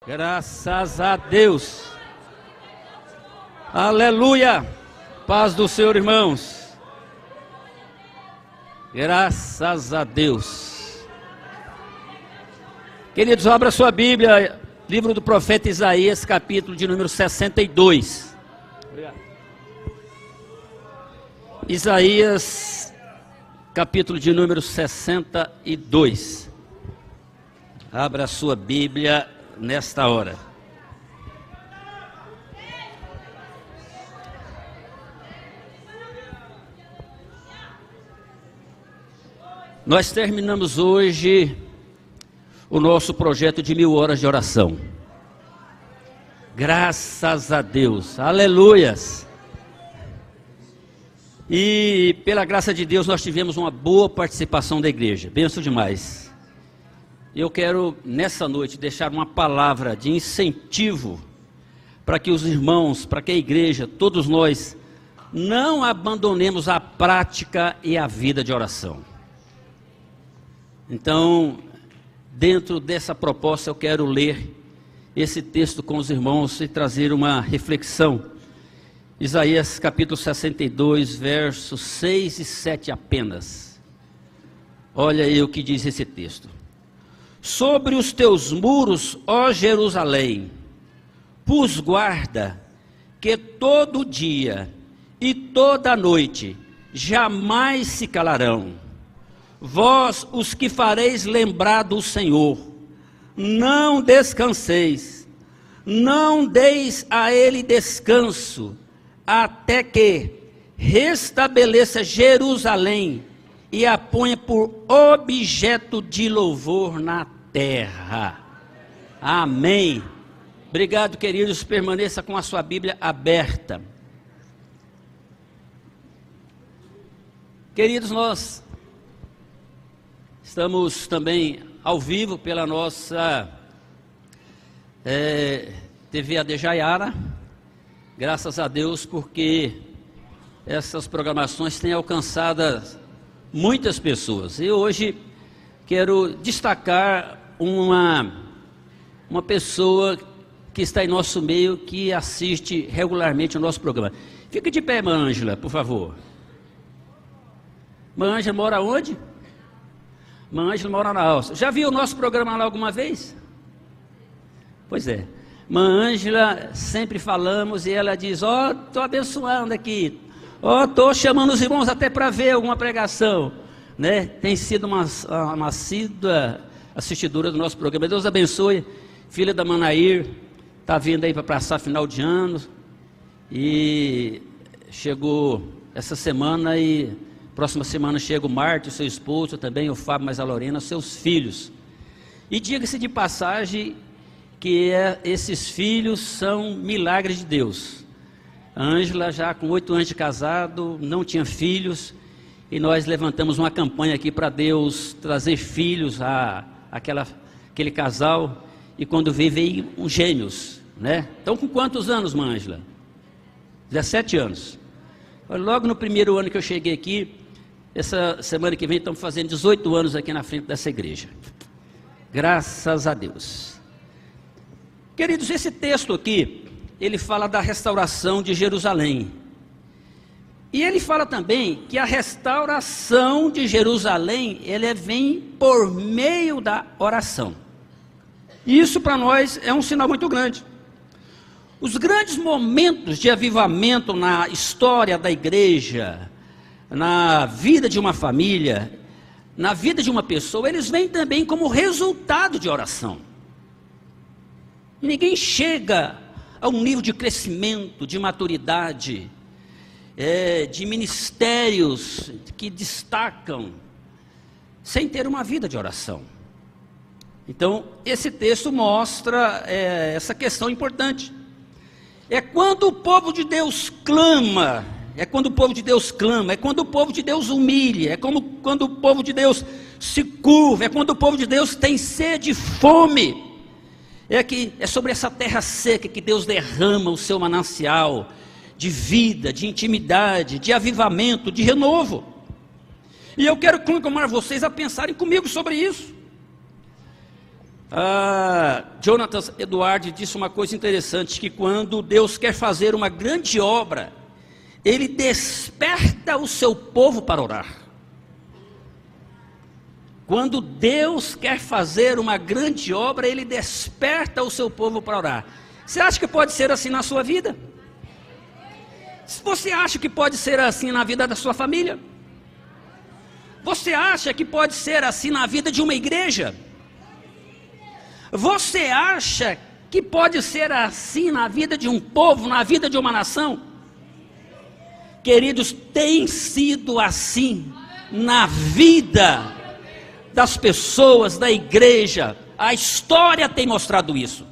Graças a Deus. Aleluia. Paz do Senhor, irmãos. Graças a Deus. Queridos, abra sua Bíblia, livro do profeta Isaías, capítulo de número 62. Obrigado. Isaías, capítulo de número 62. Abra a sua Bíblia nesta hora. Nós terminamos hoje o nosso projeto de 1000 horas de oração. Graças a Deus, aleluias. E pela graça de Deus nós tivemos uma boa participação da igreja, benção demais. Eu quero nessa noite deixar uma palavra de incentivo para que os irmãos, para que a igreja, todos nós, não abandonemos a prática e a vida de oração. Então, dentro dessa proposta eu quero ler esse texto com os irmãos e trazer uma reflexão. Isaías capítulo 62, versos 6 e 7 apenas. Olha aí o que diz esse texto. Sobre os teus muros, ó Jerusalém, pus guarda, que todo dia e toda noite jamais se calarão. Vós, os que fareis lembrar do Senhor, não descanseis, não deis a ele descanso, até que restabeleça Jerusalém e a ponha por objeto de louvor na terra. Amém. Obrigado, queridos, permaneça com a sua Bíblia aberta. Queridos, nós estamos também ao vivo pela nossa TV AD Jaiara. Graças a Deus, porque essas programações têm alcançado muitas pessoas. E hoje quero destacar uma pessoa que está em nosso meio, que assiste regularmente o nosso programa. Fique de pé, irmã Ângela, por favor. Irmã Ângela mora onde? Irmã Ângela mora na Áustria. Já viu o nosso programa lá alguma vez? Pois é. Irmã Ângela, sempre falamos e ela diz, estou abençoando aqui, estou chamando os irmãos até para ver alguma pregação, né? Tem sido uma assídua assistidora do nosso programa. Deus abençoe, filha da Manair, está vindo aí para passar final de ano, e chegou essa semana, e próxima semana chega o Márcio, seu esposo, também o Fábio, mais a Lorena, seus filhos. E diga-se de passagem, que esses filhos são milagres de Deus. A Ângela, já com 8 anos de casado, não tinha filhos, e nós levantamos uma campanha aqui para Deus trazer filhos àquele casal, e quando veio uns gêmeos, né? Então, com quantos anos, irmã Ângela? 17 anos. Logo no primeiro ano que eu cheguei aqui, essa semana que vem estamos fazendo 18 anos aqui na frente dessa igreja. Graças a Deus. Queridos, esse texto aqui, ele fala da restauração de Jerusalém. E ele fala também que a restauração de Jerusalém, ele vem por meio da oração. E isso para nós é um sinal muito grande. Os grandes momentos de avivamento na história da igreja, na vida de uma família, na vida de uma pessoa, eles vêm também como resultado de oração. Ninguém chega a um nível de crescimento, de maturidade, de ministérios que destacam, sem ter uma vida de oração. Então, esse texto mostra essa questão importante. É quando o povo de Deus clama, é quando o povo de Deus clama, é quando o povo de Deus humilha, é quando o povo de Deus se curva, é quando o povo de Deus tem sede e fome. É sobre essa terra seca que Deus derrama o seu manancial de vida, de intimidade, de avivamento, de renovo. E eu quero conclamar vocês a pensarem comigo sobre isso. Jonathan Edwards disse uma coisa interessante, que quando Deus quer fazer uma grande obra, Ele desperta o seu povo para orar. Quando Deus quer fazer uma grande obra, Ele desperta o seu povo para orar. Você acha que pode ser assim na sua vida? Você acha que pode ser assim na vida da sua família? Você acha que pode ser assim na vida de uma igreja? Você acha que pode ser assim na vida de um povo, na vida de uma nação? Queridos, tem sido assim na vida das pessoas, da igreja. A história tem mostrado isso.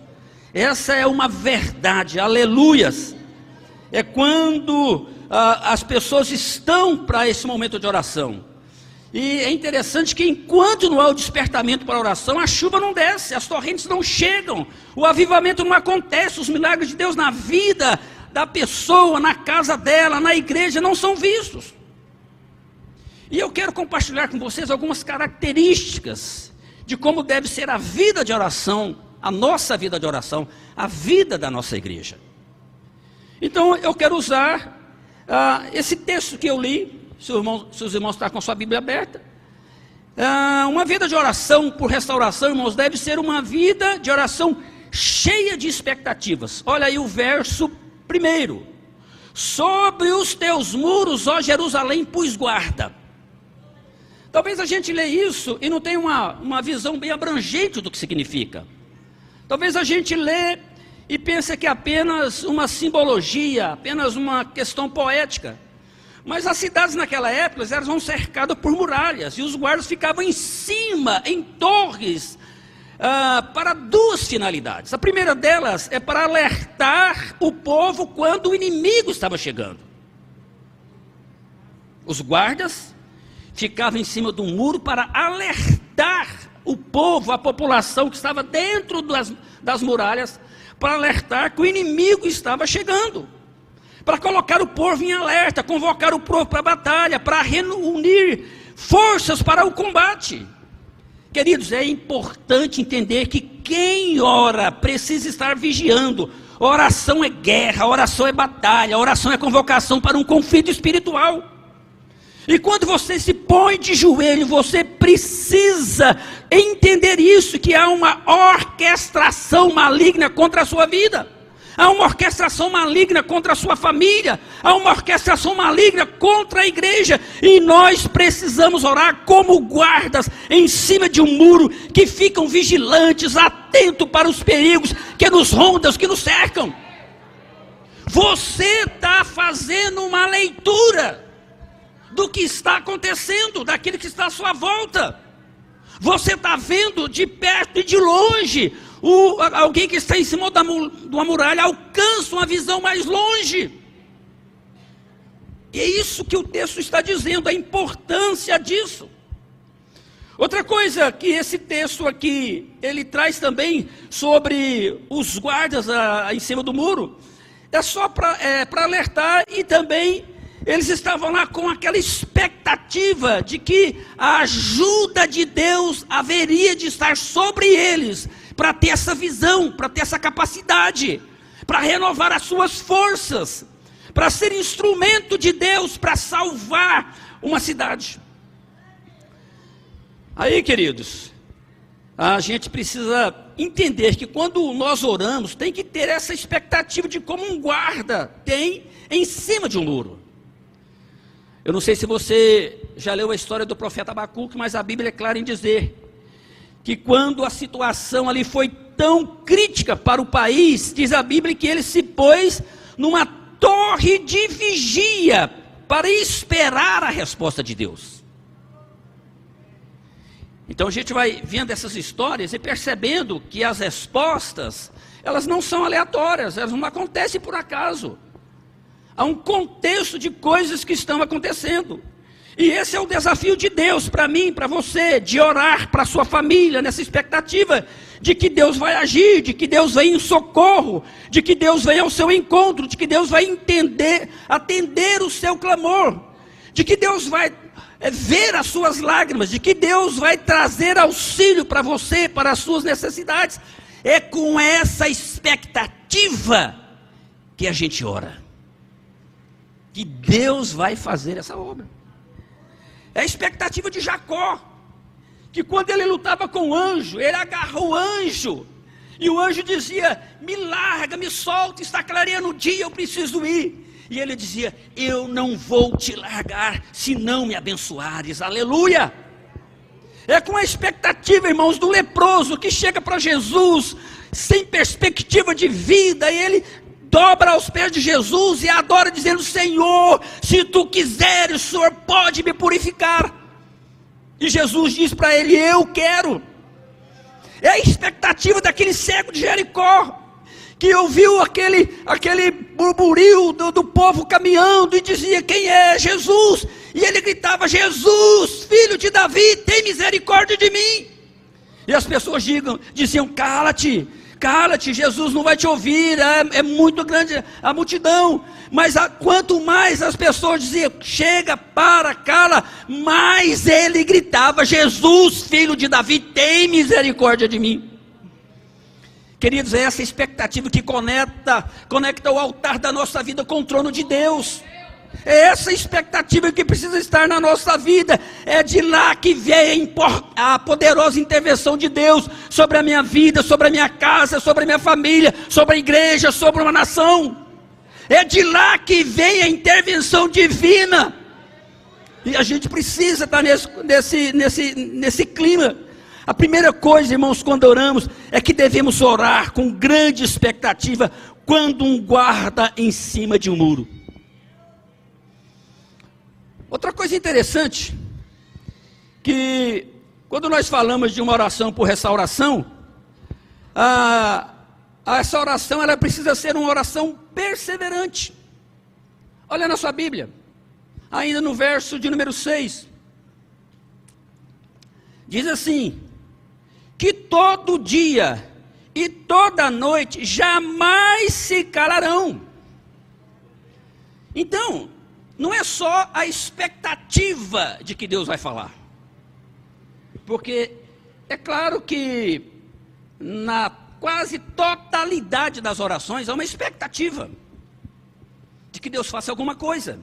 Essa é uma verdade, aleluias. É quando as pessoas estão para esse momento de oração. E é interessante que enquanto não há o despertamento para a oração, a chuva não desce, as torrentes não chegam, o avivamento não acontece, os milagres de Deus na vida da pessoa, na casa dela, na igreja, não são vistos. E eu quero compartilhar com vocês algumas características de como deve ser a vida de oração, a nossa vida de oração, a vida da nossa igreja. Então eu quero usar esse texto que eu li. Se os irmãos estão com a sua Bíblia aberta, uma vida de oração por restauração, irmãos, deve ser uma vida de oração cheia de expectativas. Olha aí o verso 1: sobre os teus muros, ó Jerusalém, pus guarda. Talvez a gente lê isso e não tenha uma visão bem abrangente do que significa. Talvez a gente lê e pense que é apenas uma simbologia, apenas uma questão poética. Mas as cidades naquela época, elas eram cercadas por muralhas, e os guardas ficavam em cima, em torres, para duas finalidades. A primeira delas é para alertar o povo quando o inimigo estava chegando. Os guardas ficavam em cima do muro para alertar o povo, a população que estava dentro das muralhas, para alertar que o inimigo estava chegando. Para colocar o povo em alerta, convocar o povo para a batalha, para reunir forças para o combate. Queridos, é importante entender que quem ora precisa estar vigiando. Oração é guerra, oração é batalha, oração é convocação para um conflito espiritual. E quando você se põe de joelho, você precisa entender isso, que há uma orquestração maligna contra a sua vida. Há uma orquestração maligna contra a sua família, há uma orquestração maligna contra a igreja, e nós precisamos orar como guardas em cima de um muro, que ficam vigilantes, atentos para os perigos que nos rondam, que nos cercam. Você está fazendo uma leitura do que está acontecendo, daquilo que está à sua volta. Você está vendo de perto e de longe. Alguém que está em cima de uma muralha alcança uma visão mais longe. E é isso que o texto está dizendo, a importância disso. Outra coisa que esse texto aqui, ele traz também sobre os guardas em cima do muro, é só para alertar, e também eles estavam lá com aquela expectativa de que a ajuda de Deus haveria de estar sobre eles, para ter essa visão, para ter essa capacidade, para renovar as suas forças, para ser instrumento de Deus, para salvar uma cidade. Aí, queridos, a gente precisa entender que quando nós oramos, tem que ter essa expectativa de como um guarda tem em cima de um muro. Eu não sei se você já leu a história do profeta Abacuque, mas a Bíblia é clara em dizer que quando a situação ali foi tão crítica para o país, diz a Bíblia que ele se pôs numa torre de vigia para esperar a resposta de Deus. Então a gente vai vendo essas histórias e percebendo que as respostas, elas não são aleatórias, elas não acontecem por acaso. Há um contexto de coisas que estão acontecendo. E esse é o desafio de Deus para mim, para você, de orar para a sua família, nessa expectativa de que Deus vai agir, de que Deus vem em socorro, de que Deus vem ao seu encontro, de que Deus vai atender o seu clamor, de que Deus vai ver as suas lágrimas, de que Deus vai trazer auxílio para você, para as suas necessidades. É com essa expectativa que a gente ora, que Deus vai fazer essa obra. É a expectativa de Jacó, que quando ele lutava com o anjo, ele agarrou o anjo, e o anjo dizia: me larga, me solta, está clareando o dia, eu preciso ir. E ele dizia: eu não vou te largar, se não me abençoares. Aleluia! É com a expectativa, irmãos, do leproso que chega para Jesus, sem perspectiva de vida, e ele dobra aos pés de Jesus e adora dizendo: Senhor, se tu quiseres, o Senhor pode me purificar. E Jesus diz para ele: eu quero. É a expectativa daquele cego de Jericó, que ouviu aquele burburinho do povo caminhando e dizia: quem é? Jesus. E ele gritava: Jesus, filho de Davi, tem misericórdia de mim. E as pessoas diziam: cala-te, cala-te, Jesus não vai te ouvir, é muito grande a multidão. Mas quanto mais as pessoas diziam: chega, cala, mais ele gritava: Jesus, filho de Davi, tem misericórdia de mim. Queridos, é essa expectativa que conecta o altar da nossa vida com o trono de Deus. É essa expectativa que precisa estar na nossa vida. É de lá que vem a poderosa intervenção de Deus sobre a minha vida, sobre a minha casa, sobre a minha família, sobre a igreja, sobre uma nação. É de lá que vem a intervenção divina. E a gente precisa estar nesse clima. A primeira coisa, irmãos, quando oramos, é que devemos orar com grande expectativa, quando um guarda em cima de um muro. Outra coisa interessante, que quando nós falamos de uma oração por restauração, essa oração ela precisa ser uma oração perseverante. Olha na sua Bíblia, ainda no verso de número 6, diz assim: que todo dia e toda noite jamais se calarão. Então, não é só a expectativa de que Deus vai falar, porque é claro que na quase totalidade das orações há uma expectativa de que Deus faça alguma coisa,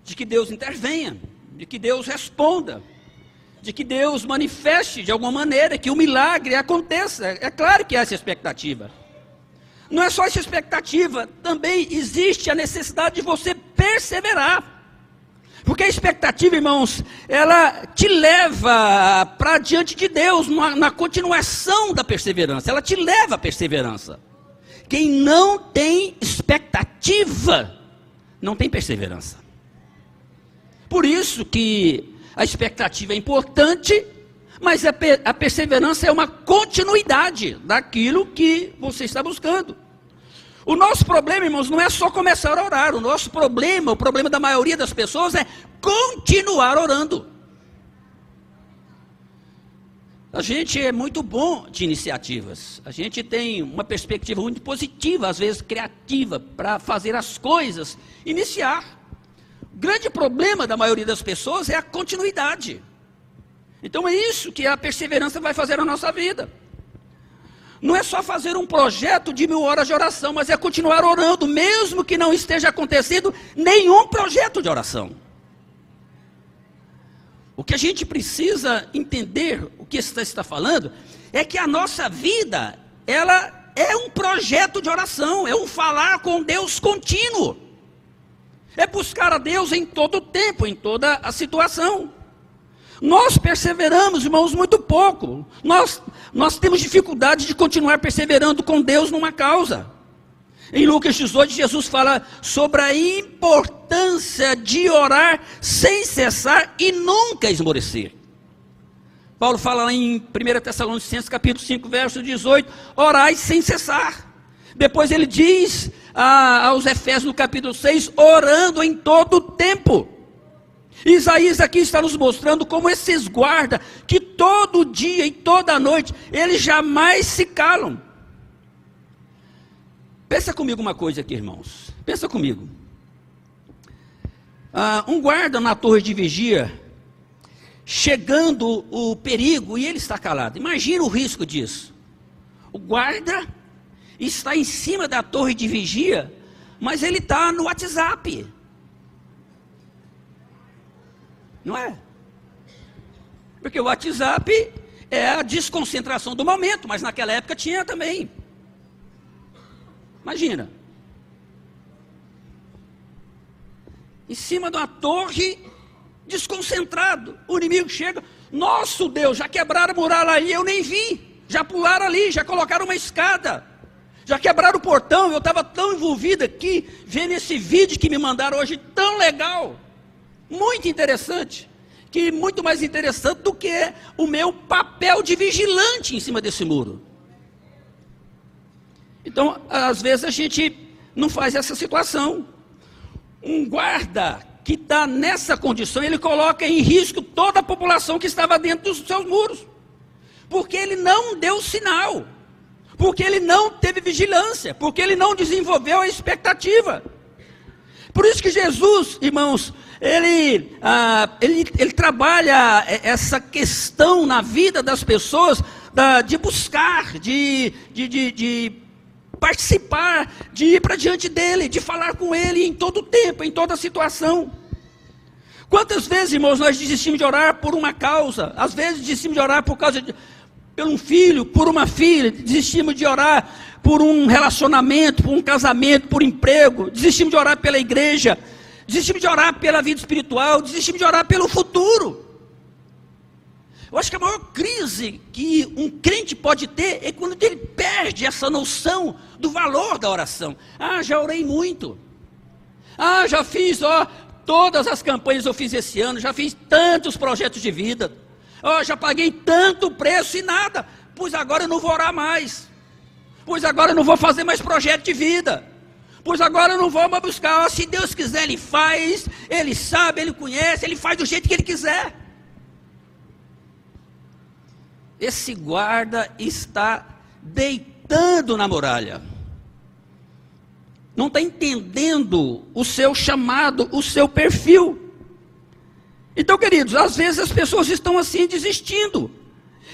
de que Deus intervenha, de que Deus responda, de que Deus manifeste de alguma maneira, que o milagre aconteça. É claro que há essa expectativa. Não é só essa expectativa, também existe a necessidade de você perseverar. Porque a expectativa, irmãos, ela te leva para diante de Deus, na continuação da perseverança. Ela te leva à perseverança. Quem não tem expectativa, não tem perseverança. Por isso que a expectativa é importante, mas a perseverança é uma continuidade daquilo que você está buscando. O nosso problema, irmãos, não é só começar a orar. O nosso problema, o problema da maioria das pessoas é continuar orando. A gente é muito bom de iniciativas. A gente tem uma perspectiva muito positiva, às vezes criativa, para fazer as coisas, iniciar. O grande problema da maioria das pessoas é a continuidade. Então é isso que a perseverança vai fazer na nossa vida. Não é só fazer um projeto de 1000 horas de oração, mas é continuar orando, mesmo que não esteja acontecendo nenhum projeto de oração. O que a gente precisa entender, o que está falando, é que a nossa vida, ela é um projeto de oração, é um falar com Deus contínuo. É buscar a Deus em todo o tempo, em toda a situação. Nós perseveramos, irmãos, muito pouco. Nós temos dificuldade de continuar perseverando com Deus numa causa. Em Lucas 18, Jesus fala sobre a importância de orar sem cessar e nunca esmorecer. Paulo fala lá em 1 Tessalonicenses capítulo 5, verso 18, orai sem cessar. Depois ele diz aos Efésios no capítulo 6, orando em todo o tempo. Isaías aqui está nos mostrando como esses guardas, que todo dia e toda noite, eles jamais se calam. Pensa comigo uma coisa aqui, irmãos. Pensa comigo. Um guarda na torre de vigia, chegando o perigo e ele está calado. Imagina o risco disso. O guarda está em cima da torre de vigia, mas ele está no WhatsApp. Não é? Porque o WhatsApp é a desconcentração do momento, mas naquela época tinha também. Imagina. Em cima de uma torre, desconcentrado. O inimigo chega, nosso Deus, já quebraram a muralha ali, eu nem vi. Já pularam ali, já colocaram uma escada. Já quebraram o portão, eu estava tão envolvido aqui, vendo esse vídeo que me mandaram hoje, tão legal. Muito interessante. Que muito mais interessante do que o meu papel de vigilante em cima desse muro. Então, às vezes a gente não faz essa situação. Um guarda que está nessa condição, ele coloca em risco toda a população que estava dentro dos seus muros. Porque ele não deu sinal. Porque ele não teve vigilância. Porque ele não desenvolveu a expectativa. Por isso que Jesus, irmãos, ele trabalha essa questão na vida das pessoas, de buscar, de participar, de ir para diante dele, de falar com ele em todo tempo, em toda situação. Quantas vezes, irmãos, nós desistimos de orar por uma causa? Às vezes desistimos de orar por um filho, por uma filha, desistimos de orar por um relacionamento, por um casamento, por emprego, desistimos de orar pela igreja, desistimos de orar pela vida espiritual, desistimos de orar pelo futuro. Eu acho que a maior crise que um crente pode ter é quando ele perde essa noção do valor da oração. Ah, já orei muito. Ah, já fiz, todas as campanhas eu fiz esse ano, já fiz tantos projetos de vida. Já paguei tanto preço e nada. Pois agora eu não vou orar mais. Pois agora eu não vou fazer mais projeto de vida. Pois agora eu não vou mais buscar. Se Deus quiser, Ele faz. Ele sabe, Ele conhece, Ele faz do jeito que Ele quiser. Esse guarda está deitando na muralha. Não está entendendo o seu chamado, o seu perfil. Então, queridos, às vezes as pessoas estão assim desistindo.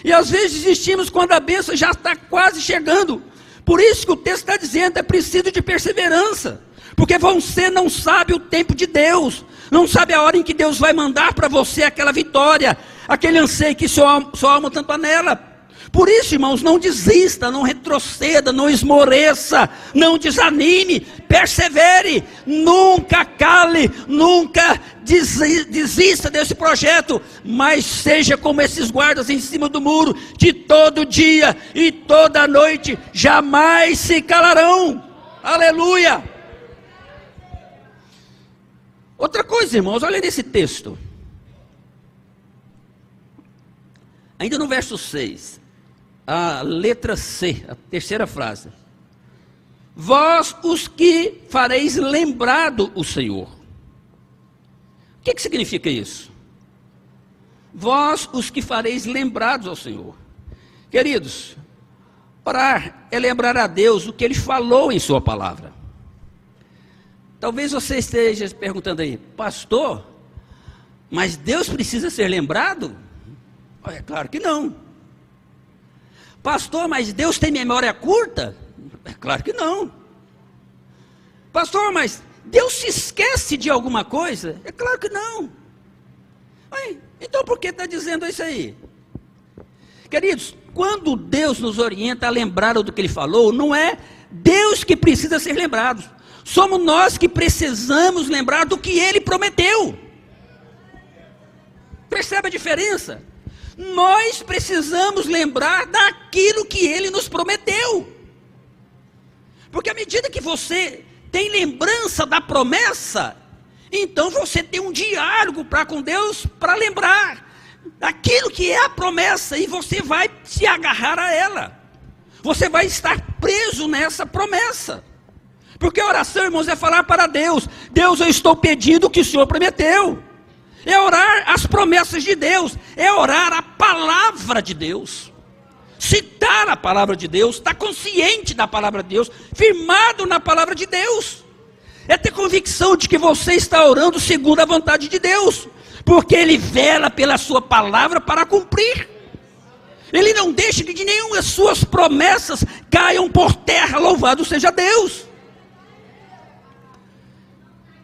E às vezes desistimos quando a bênção já está quase chegando. Por isso que o texto está dizendo, é preciso de perseverança. Porque você não sabe o tempo de Deus. Não sabe a hora em que Deus vai mandar para você aquela vitória. Aquele anseio que sua alma tanto anela. Por isso, irmãos, não desista, não retroceda, não esmoreça, não desanime, persevere, nunca cale, nunca desista desse projeto, mas seja como esses guardas em cima do muro, que todo dia e toda noite jamais se calarão. Aleluia! Outra coisa, irmãos, olha nesse texto. Ainda no verso 6. A letra C, a terceira frase. Vós os que fareis lembrado o Senhor. O que significa isso? Vós os que fareis lembrados ao Senhor. Queridos, orar é lembrar a Deus o que Ele falou em sua palavra. Talvez você esteja se perguntando aí, pastor, mas Deus precisa ser lembrado? É claro que não. Pastor, mas Deus tem memória curta? É claro que não. Pastor, mas Deus se esquece de alguma coisa? É claro que não. Então por que está dizendo isso aí? Queridos, quando Deus nos orienta a lembrar do que Ele falou, não é Deus que precisa ser lembrado. Somos nós que precisamos lembrar do que Ele prometeu. Percebe a diferença? Nós precisamos lembrar daquilo que Ele nos prometeu. Porque à medida que você tem lembrança da promessa, então você tem um diálogo com Deus para lembrar daquilo que é a promessa, e você vai se agarrar a ela. Você vai estar preso nessa promessa. Porque a oração, irmãos, é falar para Deus: Deus, eu estou pedindo o que o Senhor prometeu. É orar as promessas de Deus, é orar a palavra de Deus, citar a palavra de Deus, estar consciente da palavra de Deus, firmado na palavra de Deus, é ter convicção de que você está orando segundo a vontade de Deus, porque Ele vela pela sua palavra para cumprir. Ele não deixa que de nenhuma das suas promessas caiam por terra, louvado seja Deus.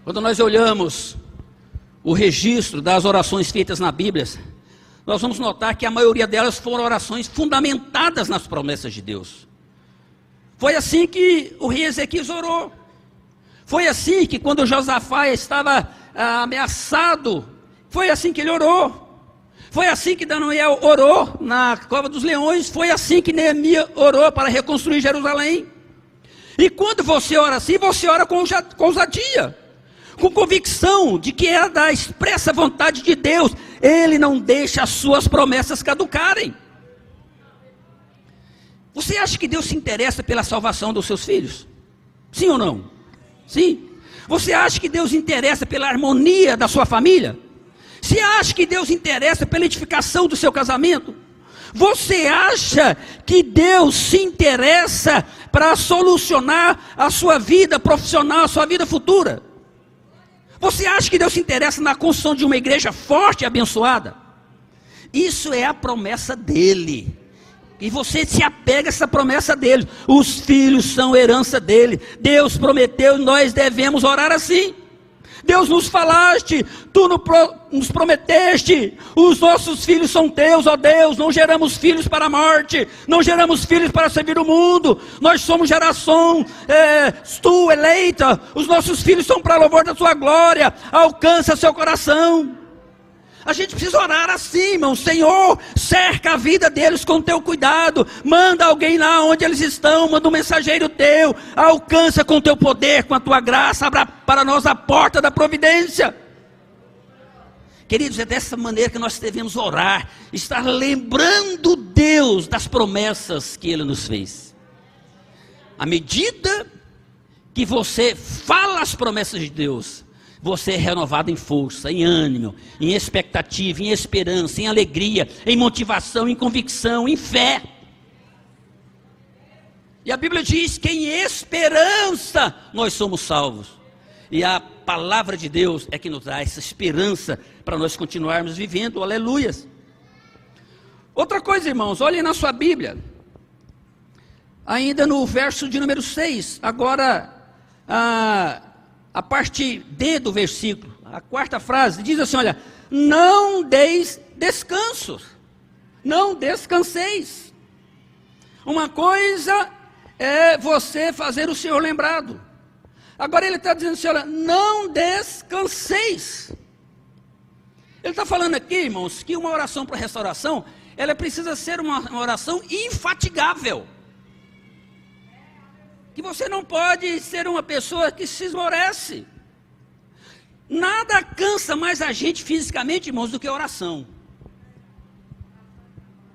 Quando nós olhamos o registro das orações feitas na Bíblia, nós vamos notar que a maioria delas foram orações fundamentadas nas promessas de Deus. Foi assim que o rei Ezequias orou. Foi assim que quando Josafá estava ameaçado, foi assim que ele orou. Foi assim que Daniel orou na cova dos leões. Foi assim que Neemias orou para reconstruir Jerusalém. E quando você ora assim, você ora com ousadia, com convicção de que é da expressa vontade de Deus. Ele não deixa as suas promessas caducarem. Você acha que Deus se interessa pela salvação dos seus filhos? Sim ou não? Sim. Você acha que Deus se interessa pela harmonia da sua família? Você acha que Deus se interessa pela edificação do seu casamento? Você acha que Deus se interessa para solucionar a sua vida profissional, a sua vida futura? Você acha que Deus se interessa na construção de uma igreja forte e abençoada? Isso é a promessa dele. E você se apega a essa promessa dele. Os filhos são herança dele. Deus prometeu e nós devemos orar assim. Deus nos falaste, tu nos prometeste, os nossos filhos são teus, ó Deus, não geramos filhos para a morte, não geramos filhos para servir o mundo, nós somos geração, tu eleita, os nossos filhos são para louvor da tua glória, alcança seu coração. A gente precisa orar assim, irmão. Senhor, cerca a vida deles com teu cuidado, manda alguém lá onde eles estão, manda um mensageiro teu, alcança com teu poder, com a tua graça, abra para nós a porta da providência. Queridos, é dessa maneira que nós devemos orar, estar lembrando Deus das promessas que Ele nos fez. À medida que você fala as promessas de Deus, você é renovado em força, em ânimo, em expectativa, em esperança, em alegria, em motivação, em convicção, em fé. E a Bíblia diz que em esperança nós somos salvos. E a palavra de Deus é que nos dá essa esperança para nós continuarmos vivendo, aleluias. Outra coisa, irmãos, olhem na sua Bíblia, ainda no verso de número 6, agora a parte D do versículo, a quarta frase, diz assim, olha, não deis descanso, não descanseis. Uma coisa é você fazer o Senhor lembrado. Agora ele está dizendo assim, olha, não descanseis. Ele está falando aqui, irmãos, que uma oração para restauração, ela precisa ser uma oração infatigável. Que você não pode ser uma pessoa que se esmorece. Nada cansa mais a gente fisicamente, irmãos, do que a oração.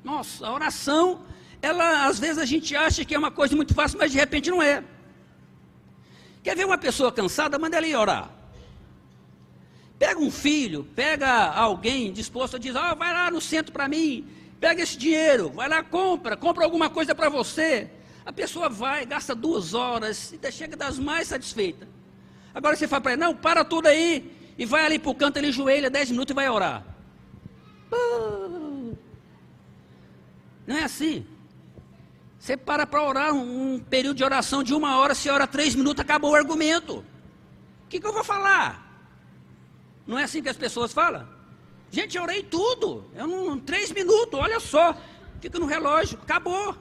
Nossa, a oração, ela, às vezes a gente acha que é uma coisa muito fácil, mas de repente não é. Quer ver uma pessoa cansada? Manda ela ir orar. Pega um filho, pega alguém disposto a dizer, vai lá no centro para mim, pega esse dinheiro, vai lá, compra alguma coisa para você. A pessoa vai, gasta 2 horas, e chega das mais satisfeita. Agora você fala para ela, não, para tudo aí, e vai ali para o canto, ele joelha 10 minutos e vai orar. Não é assim. Você para orar um período de oração de 1 hora, você ora 3 minutos, acabou o argumento. O que eu vou falar? Não é assim que as pessoas falam? Gente, eu orei tudo, 3 minutos, olha só, fica no relógio, acabou.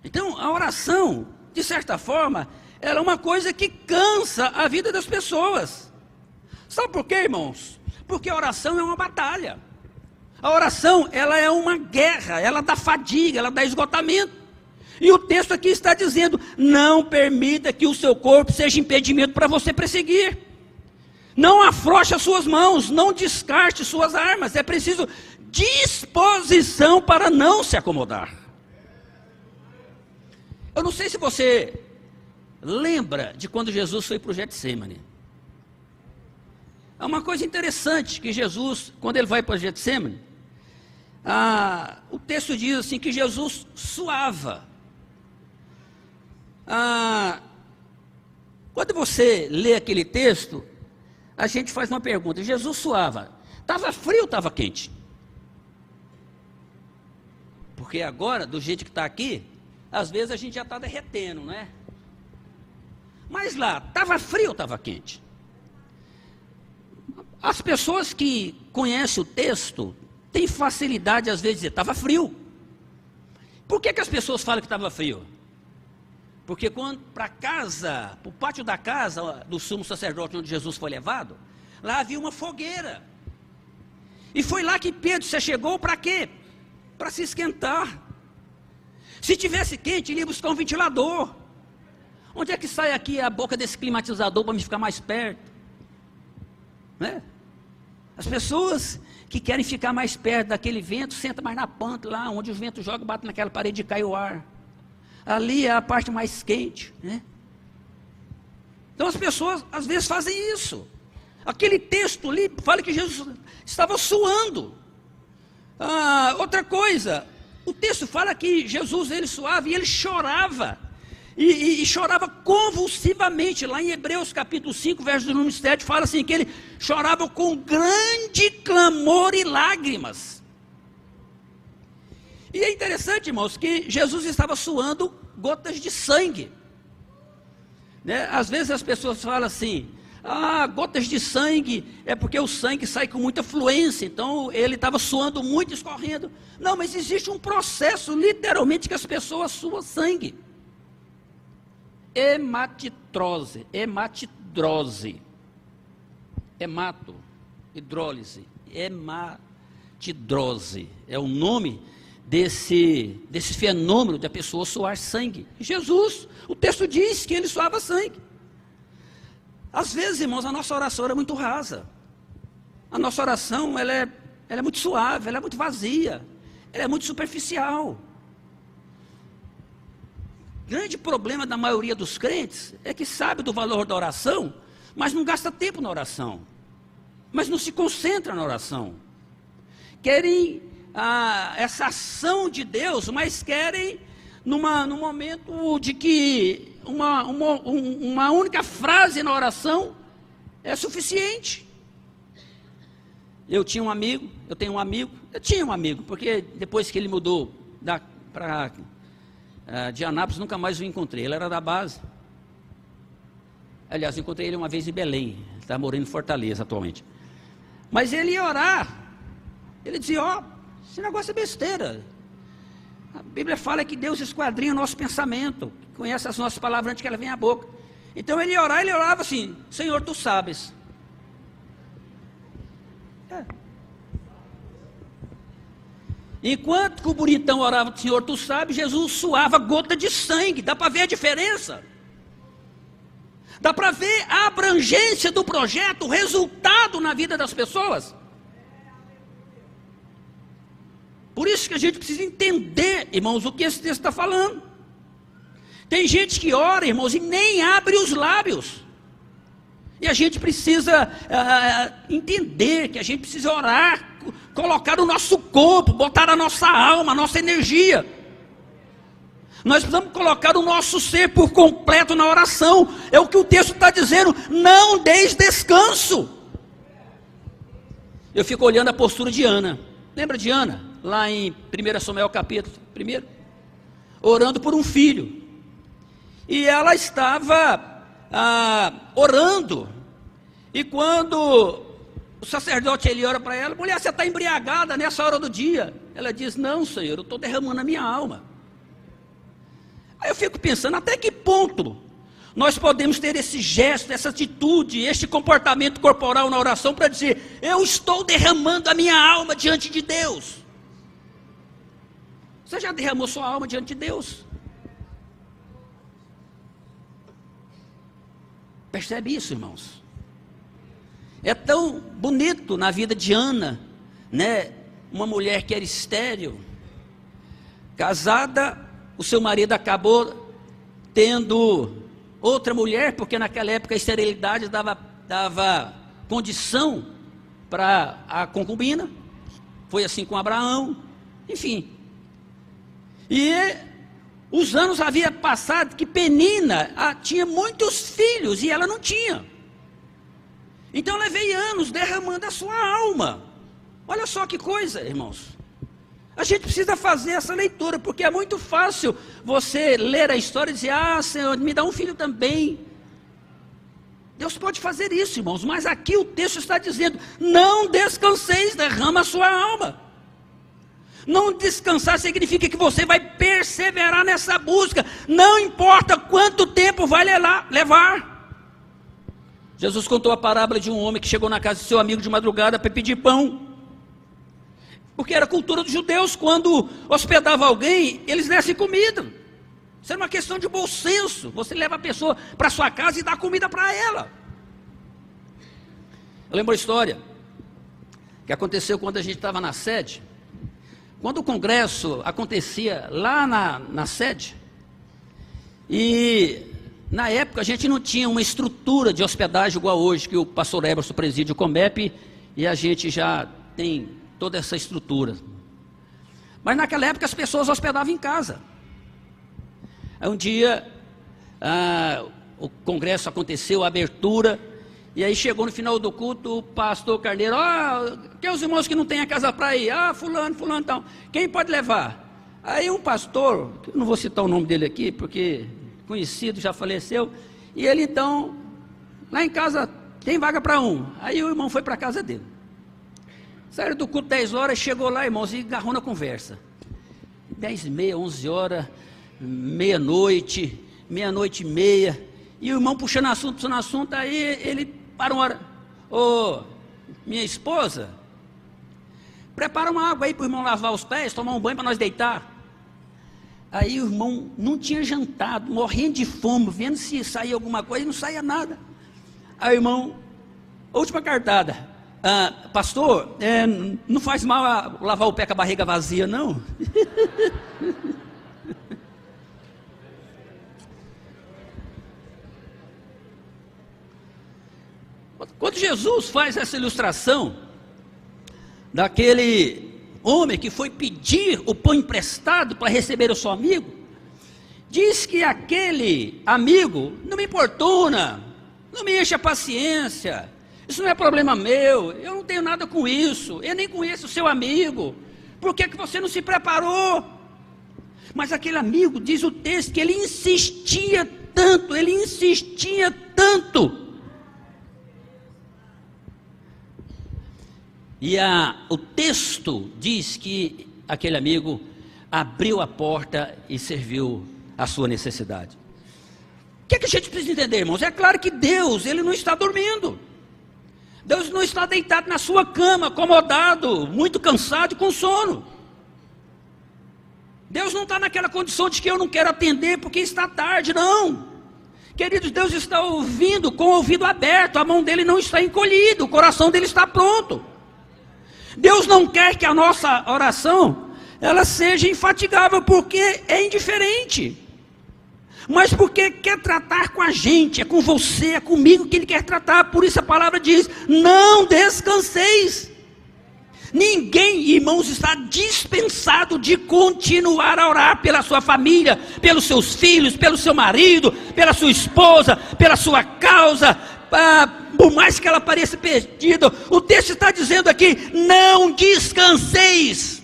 Então, a oração, de certa forma, ela é uma coisa que cansa a vida das pessoas. Sabe por quê, irmãos? Porque a oração é uma batalha. A oração, ela é uma guerra, ela dá fadiga, ela dá esgotamento. E o texto aqui está dizendo, não permita que o seu corpo seja impedimento para você perseguir. Não afrouxe as suas mãos, não descarte suas armas. É preciso disposição para não se acomodar. Eu não sei se você lembra de quando Jesus foi para o Getsemane. É uma coisa interessante que Jesus, quando ele vai para o Getsemane, o texto diz assim que Jesus suava. Quando você lê aquele texto, a gente faz uma pergunta: Jesus suava, estava frio ou estava quente? Porque agora, do jeito que está aqui, às vezes a gente já está derretendo, não é? Mas lá, estava frio ou estava quente? As pessoas que conhecem o texto têm facilidade às vezes de dizer, estava frio. Por que as pessoas falam que estava frio? Porque quando para casa, para o pátio da casa do sumo sacerdote onde Jesus foi levado, lá havia uma fogueira. E foi lá que Pedro se chegou para quê? Para se esquentar. Se tivesse quente, ele ia buscar um ventilador. Onde é que sai aqui a boca desse climatizador para me ficar mais perto? Né? As pessoas que querem ficar mais perto daquele vento, sentam mais na ponta lá, onde o vento joga, bate naquela parede e cai o ar. Ali é a parte mais quente, né? Então as pessoas às vezes fazem isso. Aquele texto ali fala que Jesus estava suando. Outra coisa, o texto fala que Jesus ele suava e ele chorava. E chorava convulsivamente. Lá em Hebreus capítulo 5, verso número 7, fala assim, que ele chorava com grande clamor e lágrimas. E é interessante, irmãos, que Jesus estava suando gotas de sangue, né? Às vezes as pessoas falam assim, gotas de sangue, é porque o sangue sai com muita fluência, então ele estava suando muito, escorrendo. Não, mas existe um processo, literalmente, que as pessoas suam sangue. Hematidrose, hidrólise, hematidrose, é o nome desse fenômeno de a pessoa suar sangue. Jesus, o texto diz que ele suava sangue. Às vezes, irmãos, a nossa oração é muito rasa, a nossa oração ela é muito suave, ela é muito vazia, ela é muito superficial. Grande problema da maioria dos crentes é que sabe do valor da oração, mas não gasta tempo na oração, mas não se concentra na oração. Querem essa ação de Deus, mas querem num momento de que uma única frase na oração é suficiente. Eu tinha um amigo, porque depois que ele mudou de Anápolis, nunca mais o encontrei. Ele era da base. Aliás, encontrei ele uma vez em Belém. Ele está morando em Fortaleza atualmente. Mas ele ia orar. Ele dizia, esse negócio é besteira. A Bíblia fala que Deus esquadrinha o nosso pensamento, conhece as nossas palavras antes que elas venham à boca. Então ele ia orar, ele orava assim, Senhor, tu sabes. Enquanto que o bonitão orava, Senhor, tu sabes, Jesus suava gota de sangue. Dá para ver a diferença? Dá para ver a abrangência do projeto, o resultado na vida das pessoas? Por isso que a gente precisa entender, irmãos, o que esse texto está falando. Tem gente que ora, irmãos, e nem abre os lábios. E a gente precisa entender que a gente precisa orar, colocar o nosso corpo, botar a nossa alma, a nossa energia. Nós precisamos colocar o nosso ser por completo na oração. É o que o texto está dizendo, não deis descanso. Eu fico olhando a postura de Ana. Lembra de Ana? Lá em 1 Samuel capítulo 1, orando por um filho. E ela estava orando. E quando o sacerdote ele ora para ela, mulher, você está embriagada nessa hora do dia? Ela diz, não, Senhor, eu estou derramando a minha alma. Aí eu fico pensando, até que ponto nós podemos ter esse gesto, essa atitude, este comportamento corporal na oração para dizer, eu estou derramando a minha alma diante de Deus. Você já derramou sua alma diante de Deus? Percebe isso, irmãos? É tão bonito na vida de Ana, né? Uma mulher que era estéril, casada, o seu marido acabou tendo outra mulher, porque naquela época a esterilidade dava condição para a concubina. Foi assim com Abraão, enfim. E os anos havia passado que Penina tinha muitos filhos e ela não tinha. Então eu levei anos derramando a sua alma. Olha só que coisa, irmãos. A gente precisa fazer essa leitura, porque é muito fácil você ler a história e dizer: ah, Senhor, me dá um filho também. Deus pode fazer isso, irmãos, mas aqui o texto está dizendo: não descanseis, derrama a sua alma. Não descansar significa que você vai perseverar nessa busca, não importa quanto tempo vai levar. Jesus contou a parábola de um homem que chegou na casa de seu amigo de madrugada para pedir pão. Porque era a cultura dos judeus, quando hospedava alguém, eles dessem comida. Isso era uma questão de bom senso. Você leva a pessoa para sua casa e dá comida para ela. Eu lembro a história que aconteceu quando a gente estava na sede. Quando o congresso acontecia lá na sede, e na época a gente não tinha uma estrutura de hospedagem igual hoje, que o pastor Eberson preside o Comep, e a gente já tem toda essa estrutura. Mas naquela época as pessoas hospedavam em casa. Aí um dia o congresso aconteceu, a abertura, e aí chegou no final do culto o pastor Carneiro: quem é os irmãos que não têm a casa para ir? Fulano, então, quem pode levar? Aí um pastor, eu não vou citar o nome dele aqui, porque conhecido, já faleceu, e ele então, lá em casa tem vaga para um. Aí o irmão foi para a casa dele. Saiu do culto 10 horas, chegou lá, irmãos, e agarrou na conversa. 10h30, 11 horas, meia-noite e meia, e o irmão puxando assunto, aí ele para uma hora: minha esposa, prepara uma água aí para o irmão lavar os pés, tomar um banho para nós deitar. Aí o irmão não tinha jantado, morrendo de fome, vendo se saía alguma coisa, e não saía nada. Aí o irmão, última cartada: pastor, não faz mal lavar o pé com a barriga vazia, não? Quando Jesus faz essa ilustração daquele homem que foi pedir o pão emprestado para receber o seu amigo, diz que aquele amigo: não me importuna, não me enche a paciência, isso não é problema meu, eu não tenho nada com isso, eu nem conheço o seu amigo, por que você não se preparou? Mas aquele amigo, diz o texto, que ele insistia tanto, e o texto diz que aquele amigo abriu a porta e serviu a sua necessidade. O que é que a gente precisa entender, irmãos? É claro que Deus, Ele não está dormindo. Deus não está deitado na sua cama, acomodado, muito cansado e com sono. Deus não está naquela condição de que eu não quero atender porque está tarde, não. Queridos, Deus está ouvindo com o ouvido aberto, a mão dele não está encolhida, o coração dele está pronto. Deus não quer que a nossa oração ela seja infatigável, porque é indiferente, mas porque quer tratar com a gente, é com você, é comigo que Ele quer tratar. Por isso a palavra diz: não descanseis. Ninguém, irmãos, está dispensado de continuar a orar pela sua família, pelos seus filhos, pelo seu marido, pela sua esposa, pela sua causa, por mais que ela pareça perdida. O texto está dizendo aqui: não descanseis.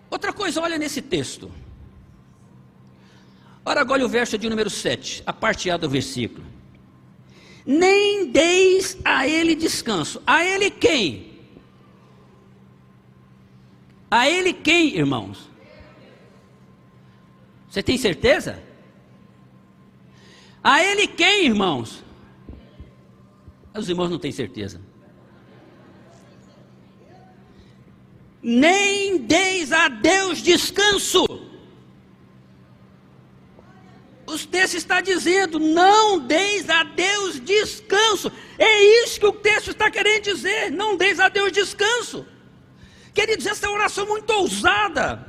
Outra coisa, olha nesse texto. Ora, agora o verso de número 7, a parte A do versículo. Nem deis a ele descanso. A ele quem? A ele quem, irmãos? Você tem certeza? A ele quem, irmãos? Os irmãos não têm certeza. Nem deis a Deus descanso. O texto está dizendo: não deis a Deus descanso. É isso que o texto está querendo dizer: não deis a Deus descanso. Queridos, essa é uma oração muito ousada.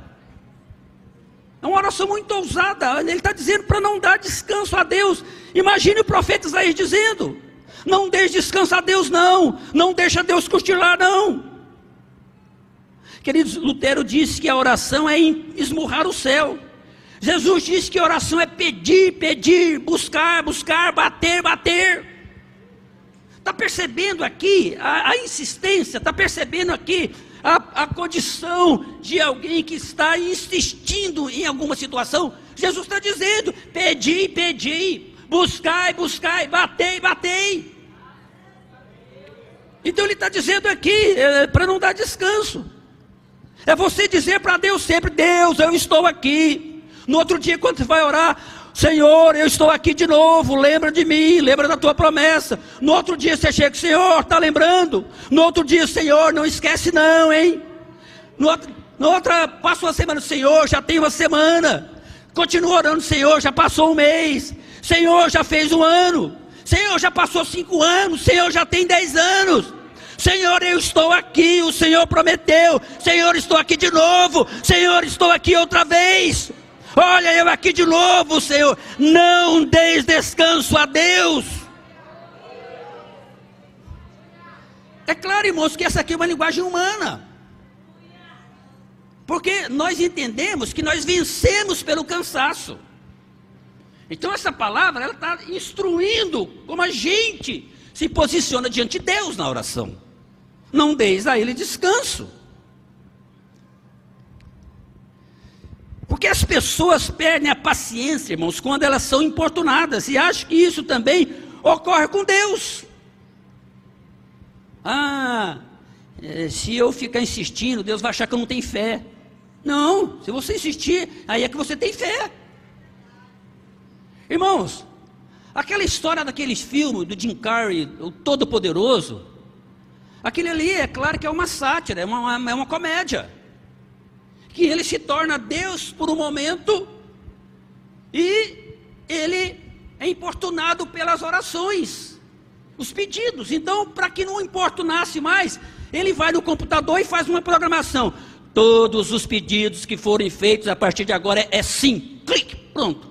É uma oração muito ousada. Ele está dizendo para não dar descanso a Deus. Imagine o profeta Isaías dizendo: não deis descanso a Deus, não deixa Deus cochilar, não. Queridos, Lutero disse que a oração é esmurrar o céu. Jesus disse que oração é pedir, pedir, buscar, buscar, bater, bater. Está percebendo aqui a insistência? Está percebendo aqui a condição de alguém que está insistindo em alguma situação? Jesus está dizendo: pedi, pedi, buscai, buscai, batei, batei. Então ele está dizendo aqui, para não dar descanso, é você dizer para Deus sempre: Deus, eu estou aqui. No outro dia, quando você vai orar: Senhor, eu estou aqui de novo, lembra de mim, lembra da tua promessa. No outro dia você chega: Senhor, está lembrando? No outro dia: Senhor, não esquece não, hein? No outra, passa uma semana: Senhor, já tem uma semana. Continua orando: Senhor, já passou um mês. Senhor, já fez um ano. Senhor, já passou 5 anos. Senhor, já tem 10 anos. Senhor, eu estou aqui, o Senhor prometeu. Senhor, estou aqui de novo. Senhor, estou aqui outra vez. Olha, eu aqui de novo, Senhor. Não deis descanso a Deus. É claro, irmãos, que essa aqui é uma linguagem humana. Porque nós entendemos que nós vencemos pelo cansaço. Então essa palavra, ela está instruindo como a gente se posiciona diante de Deus na oração. Não deis a Ele descanso. Porque as pessoas perdem a paciência, irmãos, quando elas são importunadas. E acho que isso também ocorre com Deus. Se eu ficar insistindo, Deus vai achar que eu não tenho fé. Não, se você insistir, aí é que você tem fé. Irmãos, aquela história daquele filme do Jim Carrey, o Todo-Poderoso, aquele ali, é claro que é uma sátira, é uma comédia. Que ele se torna Deus por um momento e ele é importunado pelas orações, os pedidos. Então, para que não importunasse mais, ele vai no computador e faz uma programação: todos os pedidos que forem feitos a partir de agora é sim, clique, pronto.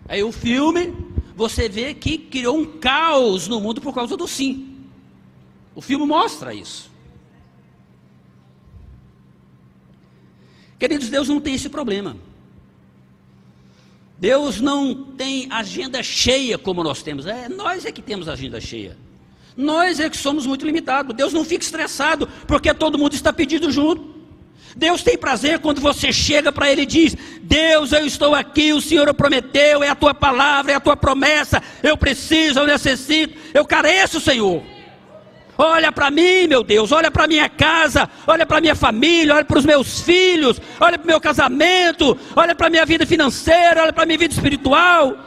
Aí o filme, você vê que criou um caos no mundo por causa do sim. O filme mostra isso. Queridos, Deus não tem esse problema. Deus não tem agenda cheia como nós temos. Nós é que temos agenda cheia. Nós é que somos muito limitados. Deus não fica estressado porque todo mundo está pedindo junto. Deus tem prazer quando você chega para Ele e diz: Deus, eu estou aqui, o Senhor prometeu, é a tua palavra, é a tua promessa, eu preciso, eu necessito, eu careço, Senhor. Olha para mim, meu Deus, olha para minha casa, olha para minha família, olha para os meus filhos, olha para o meu casamento, olha para a minha vida financeira, olha para a minha vida espiritual.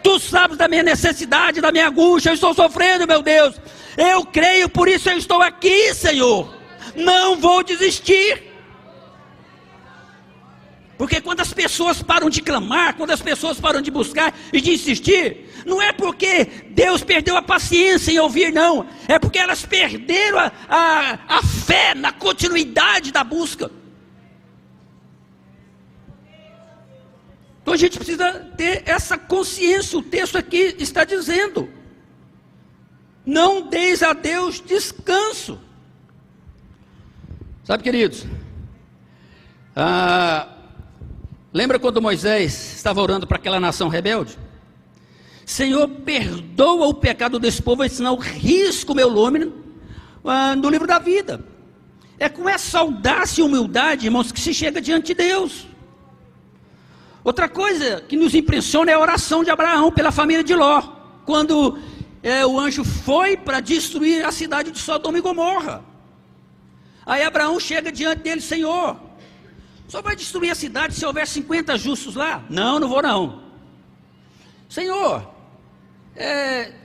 Tu sabes da minha necessidade, da minha angústia, eu estou sofrendo, meu Deus. Eu creio, por isso eu estou aqui, Senhor. Não vou desistir. Porque quando as pessoas param de clamar, quando as pessoas param de buscar e de insistir, não é porque Deus perdeu a paciência em ouvir, não. É porque elas perderam a fé na continuidade da busca. Então a gente precisa ter essa consciência. O texto aqui está dizendo: não deis a Deus descanso. Sabe, queridos, lembra quando Moisés estava orando para aquela nação rebelde? Senhor, perdoa o pecado desse povo, senão eu risco o meu nome no livro da vida. É com essa audácia e humildade, irmãos, que se chega diante de Deus. Outra coisa que nos impressiona é a oração de Abraão pela família de Ló, quando o anjo foi para destruir a cidade de Sodoma e Gomorra. Aí Abraão chega diante dele: Senhor, só vai destruir a cidade se houver 50 justos lá? Não, não vou não. Senhor,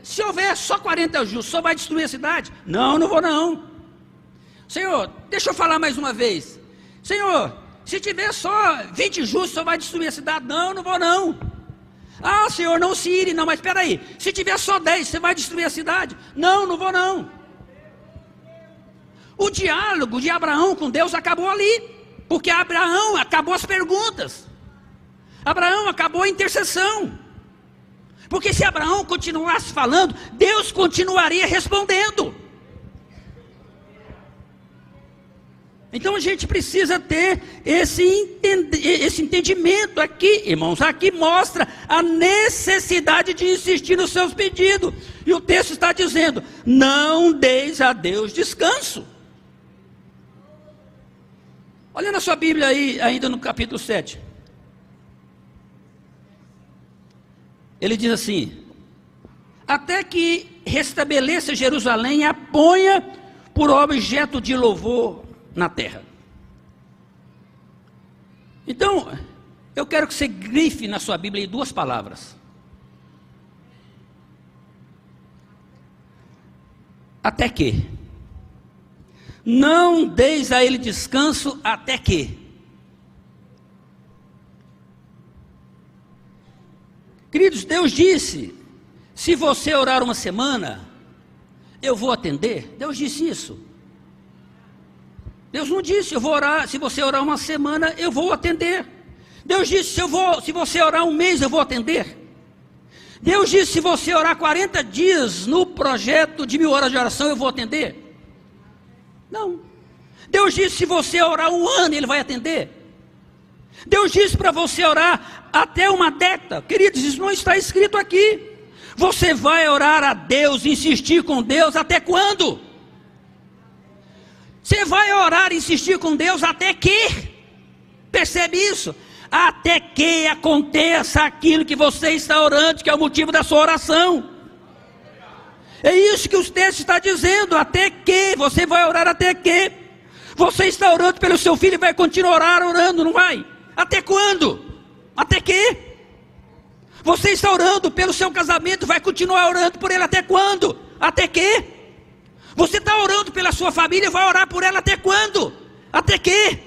se houver só 40 justos, só vai destruir a cidade? Não, não vou não. Senhor, deixa eu falar mais uma vez. Senhor, se tiver só 20 justos, só vai destruir a cidade? Não, não vou não. Senhor, não se ire não, mas espera aí. Se tiver só 10, você vai destruir a cidade? Não, não vou não. O diálogo de Abraão com Deus acabou ali. Porque Abraão acabou as perguntas. Abraão acabou a intercessão. Porque se Abraão continuasse falando, Deus continuaria respondendo. Então a gente precisa ter esse entendimento aqui, irmãos. Aqui mostra a necessidade de insistir nos seus pedidos. E o texto está dizendo: não deis a Deus descanso. Olha na sua Bíblia aí, ainda no capítulo 7. Ele diz assim: até que restabeleça Jerusalém e a ponha por objeto de louvor na terra. Então, eu quero que você grife na sua Bíblia aí 2 palavras. Até que. Não deis a ele descanso até que. Queridos, Deus disse: se você orar uma semana, eu vou atender. Deus disse isso. Deus não disse: eu vou orar, se você orar uma semana, eu vou atender. Deus disse: se você orar um mês, eu vou atender. Deus disse: se você orar 40 dias no projeto de 1000 horas de oração, eu vou atender. Não. Deus disse: se você orar um ano, Ele vai atender. Deus disse para você orar até uma década. Queridos, isso não está escrito aqui. Você vai orar a Deus, insistir com Deus até quando? Você vai orar e insistir com Deus até que? Percebe isso? Até que aconteça aquilo que você está orando, que é o motivo da sua oração. É isso que os textos estão dizendo. Até que, você vai orar até que. Você está orando pelo seu filho e vai continuar orando, não vai? Até quando? Até que? Você está orando pelo seu casamento, vai continuar orando por ele até quando? Até que? Você está orando pela sua família e vai orar por ela até quando? Até que?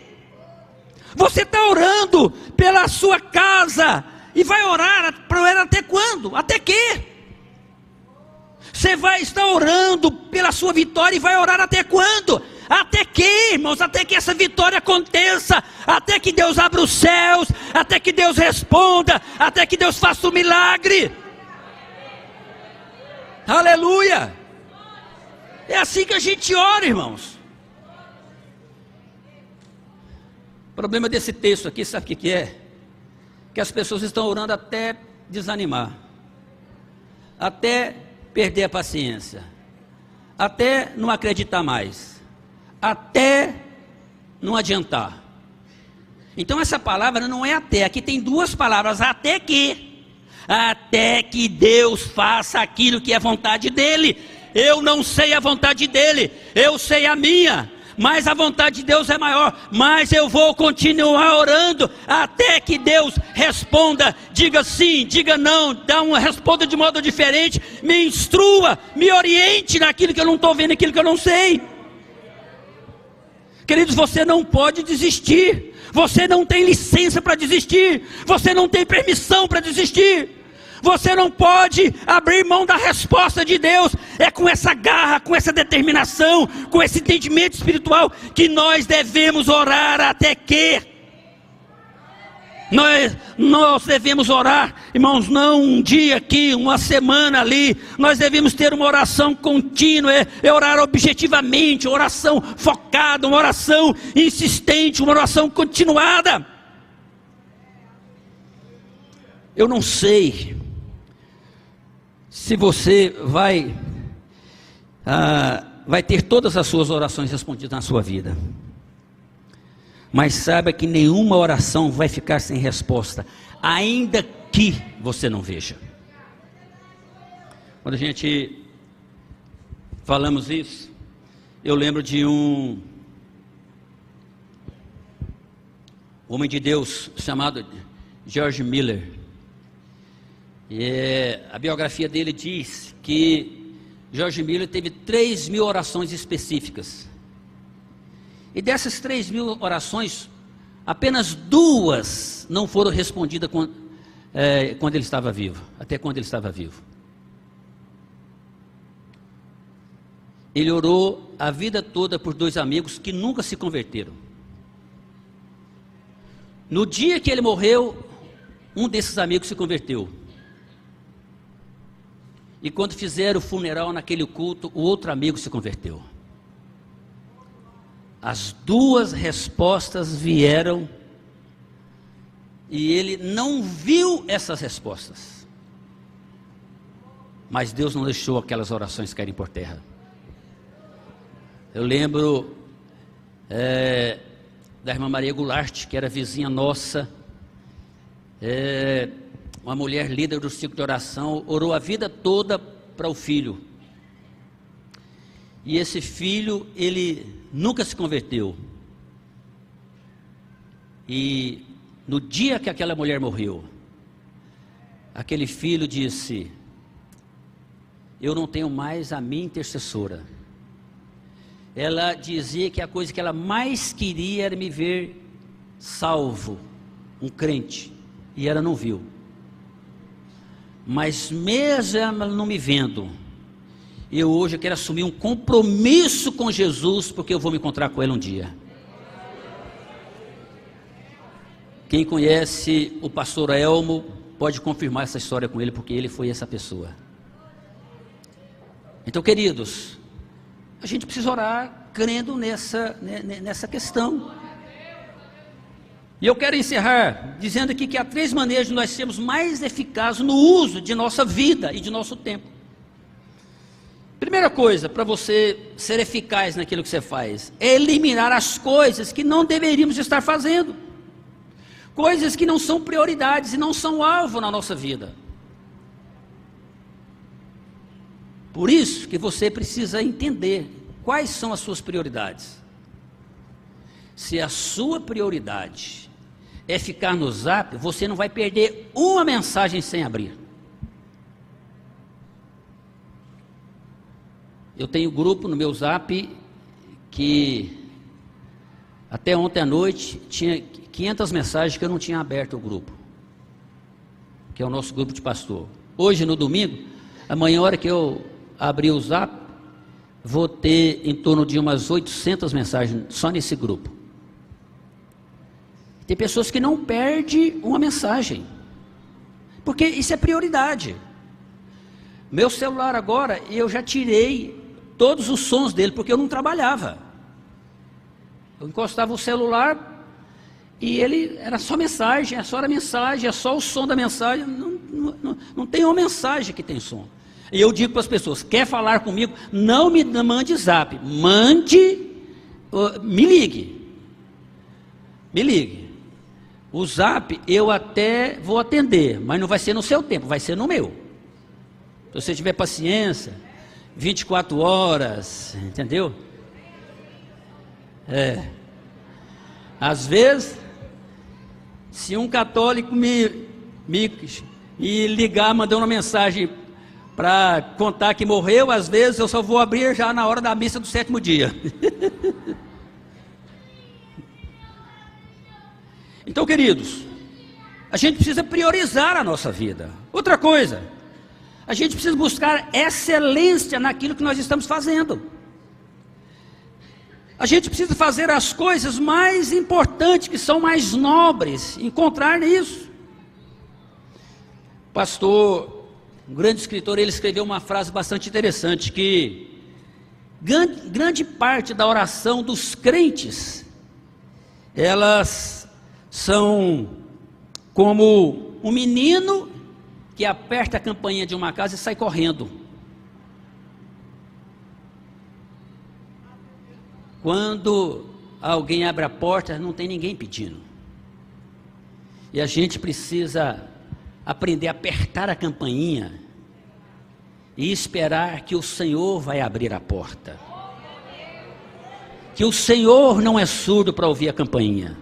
Você está orando pela sua casa e vai orar por ela até quando? Até que? Você vai estar orando pela sua vitória e vai orar até quando? Até que, irmãos? Até que essa vitória aconteça, até que Deus abra os céus, até que Deus responda, até que Deus faça um milagre. Aleluia! É assim que a gente ora, irmãos. O problema desse texto aqui, sabe o que é? Que as pessoas estão orando até desanimar, até perder a paciência, até não acreditar mais, até não adiantar. Então essa palavra não é até, aqui tem 2 palavras: até que Deus faça aquilo que é vontade dele. Eu não sei a vontade dele, eu sei a minha, mas a vontade de Deus é maior. Mas eu vou continuar orando até que Deus responda, diga sim, diga não, responda de modo diferente, me instrua, me oriente naquilo que eu não estou vendo, naquilo que eu não sei. Queridos, você não pode desistir, você não tem licença para desistir, você não tem permissão para desistir. Você não pode abrir mão da resposta de Deus. É com essa garra, com essa determinação, com esse entendimento espiritual que nós devemos orar até que. Nós devemos orar, irmãos, não um dia aqui, uma semana ali. Nós devemos ter uma oração contínua, é orar objetivamente, uma oração focada, uma oração insistente, uma oração continuada. Eu não sei se você vai ter todas as suas orações respondidas na sua vida, mas saiba que nenhuma oração vai ficar sem resposta, ainda que você não veja. Quando a gente falamos isso, eu lembro de um homem de Deus chamado George Miller. E a biografia dele diz que George Miller teve 3.000 orações específicas. E dessas 3.000 orações, apenas 2 não foram respondidas quando ele estava vivo, até quando ele estava vivo. Ele orou a vida toda por 2 amigos que nunca se converteram. No dia que ele morreu, um desses amigos se converteu. E quando fizeram o funeral naquele culto, o outro amigo se converteu. As duas respostas vieram e ele não viu essas respostas. Mas Deus não deixou aquelas orações caírem por terra. Eu lembro da irmã Maria Goulart, que era vizinha nossa, uma mulher líder do ciclo de oração, orou a vida toda para o filho. E esse filho, ele nunca se converteu. E no dia que aquela mulher morreu, aquele filho disse: eu não tenho mais a minha intercessora. Ela dizia que a coisa que ela mais queria era me ver salvo, um crente, e ela não viu. Mas mesmo ela não me vendo, eu hoje quero assumir um compromisso com Jesus, porque eu vou me encontrar com Ele um dia. Quem conhece o pastor Elmo pode confirmar essa história com ele, porque ele foi essa pessoa. Então, queridos, a gente precisa orar crendo nessa questão. E eu quero encerrar dizendo aqui que há 3 maneiras de nós sermos mais eficazes no uso de nossa vida e de nosso tempo. Primeira coisa, para você ser eficaz naquilo que você faz, é eliminar as coisas que não deveríamos estar fazendo. Coisas que não são prioridades e não são alvo na nossa vida. Por isso que você precisa entender quais são as suas prioridades. Se a sua prioridade é ficar no Zap, você não vai perder uma mensagem sem abrir. Eu tenho grupo no meu Zap que até ontem à noite tinha 500 mensagens que eu não tinha aberto o grupo, que é o nosso grupo de pastor. Hoje, no domingo, amanhã, a hora que eu abrir o Zap, vou ter em torno de umas 800 mensagens só nesse grupo. Tem pessoas que não perdem uma mensagem, porque isso é prioridade. Meu celular agora, eu já tirei todos os sons dele, porque eu não trabalhava. Eu encostava o celular e ele era só mensagem, é só o som da mensagem. Não tem uma mensagem que tem som. E eu digo para as pessoas: quer falar comigo? Não me mande Zap, me ligue. Me ligue. O Zap eu até vou atender, mas não vai ser no seu tempo, vai ser no meu. Se você tiver paciência, 24 horas, entendeu? Às vezes, se um católico me ligar, mandando uma mensagem para contar que morreu, às vezes eu só vou abrir já na hora da missa do 7º dia. Então, queridos, a gente precisa priorizar a nossa vida. Outra coisa, a gente precisa buscar excelência naquilo que nós estamos fazendo. A gente precisa fazer as coisas mais importantes, que são mais nobres, encontrar nisso. Pastor, um grande escritor, ele escreveu uma frase bastante interessante, que grande parte da oração dos crentes, elas são como um menino que aperta a campainha de uma casa e sai correndo. Quando alguém abre a porta, não tem ninguém pedindo. E a gente precisa aprender a apertar a campainha e esperar que o Senhor vai abrir a porta. Que o Senhor não é surdo para ouvir a campainha.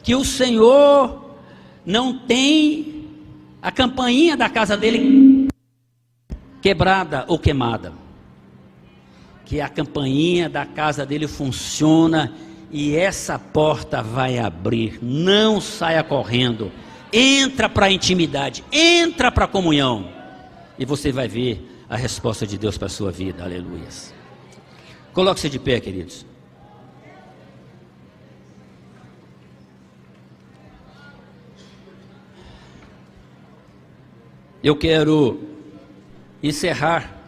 Que o Senhor não tem a campainha da casa dele quebrada ou queimada. Que a campainha da casa dele funciona e essa porta vai abrir. Não saia correndo. Entra para a intimidade, entra para a comunhão. E você vai ver a resposta de Deus para a sua vida. Aleluia. Coloque-se de pé, queridos. Eu quero encerrar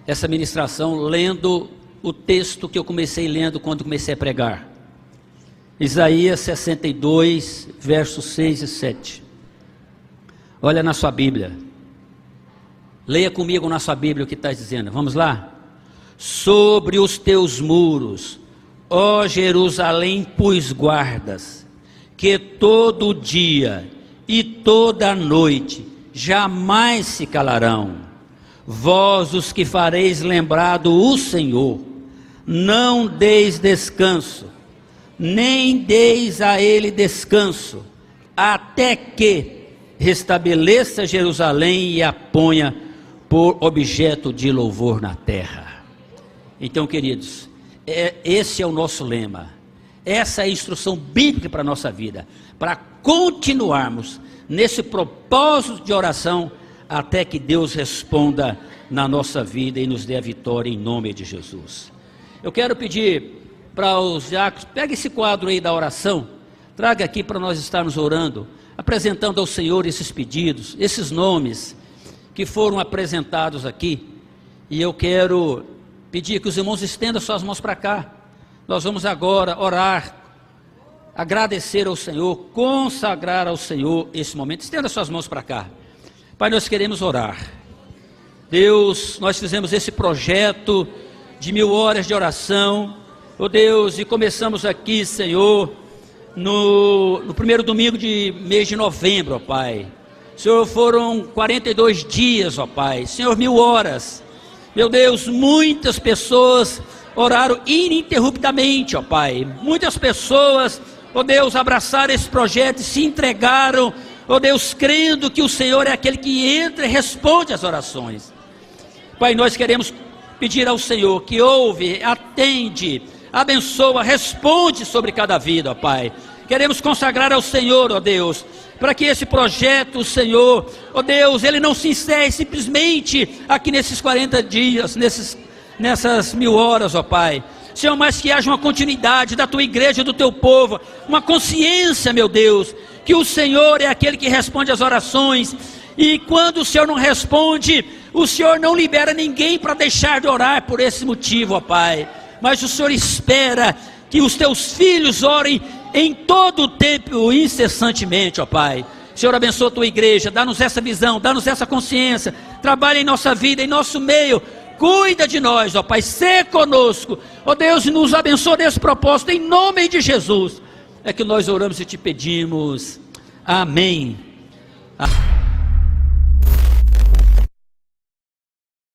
essa ministração lendo o texto que eu comecei lendo quando comecei a pregar. Isaías 62, versos 6 e 7. Olha na sua Bíblia. Leia comigo na sua Bíblia o que está dizendo. Vamos lá? Sobre os teus muros, ó Jerusalém, pus guardas, que todo dia e toda noite jamais se calarão. Vós os que fareis lembrado o Senhor, não deis descanso, nem deis a ele descanso, até que restabeleça Jerusalém e a ponha por objeto de louvor na terra. Então, queridos, esse é o nosso lema, essa é a instrução bíblica para a nossa vida, para continuarmos nesse propósito de oração, até que Deus responda na nossa vida e nos dê a vitória em nome de Jesus. Eu quero pedir para os diáconos, pega esse quadro aí da oração, traga aqui para nós estarmos orando, apresentando ao Senhor esses pedidos, esses nomes que foram apresentados aqui. E eu quero pedir que os irmãos estendam suas mãos para cá. Nós vamos agora orar, agradecer ao Senhor, consagrar ao Senhor esse momento. Estenda suas mãos para cá. Pai, nós queremos orar. Deus, nós fizemos esse projeto de 1000 horas de oração, ó Deus, e começamos aqui, Senhor, no primeiro domingo de mês de novembro, ó Pai. Senhor, foram 42 dias, ó Pai. Senhor, 1000 horas. Meu Deus, muitas pessoas oraram ininterruptamente, ó Pai. Muitas pessoas, ó Deus, abraçaram esse projeto e se entregaram, ó Deus, crendo que o Senhor é aquele que entra e responde às orações. Pai, nós queremos pedir ao Senhor que ouve, atende, abençoa, responde sobre cada vida, ó Pai. Queremos consagrar ao Senhor, ó Deus, para que esse projeto, Senhor, ó Deus, ele não se encerre simplesmente aqui nesses 40 dias, nessas 1000 horas, ó Pai. Senhor, mas que haja uma continuidade da tua igreja, do teu povo, uma consciência, meu Deus, que o Senhor é aquele que responde às orações, e quando o Senhor não responde, o Senhor não libera ninguém para deixar de orar por esse motivo, ó Pai, mas o Senhor espera que os teus filhos orem em todo o tempo, incessantemente, ó Pai. Senhor, abençoa a tua igreja, dá-nos essa visão, dá-nos essa consciência, trabalha em nossa vida, em nosso meio, cuida de nós, ó Pai, sê conosco, ó Deus, e nos abençoa nesse propósito, em nome de Jesus, é que nós oramos e te pedimos, amém.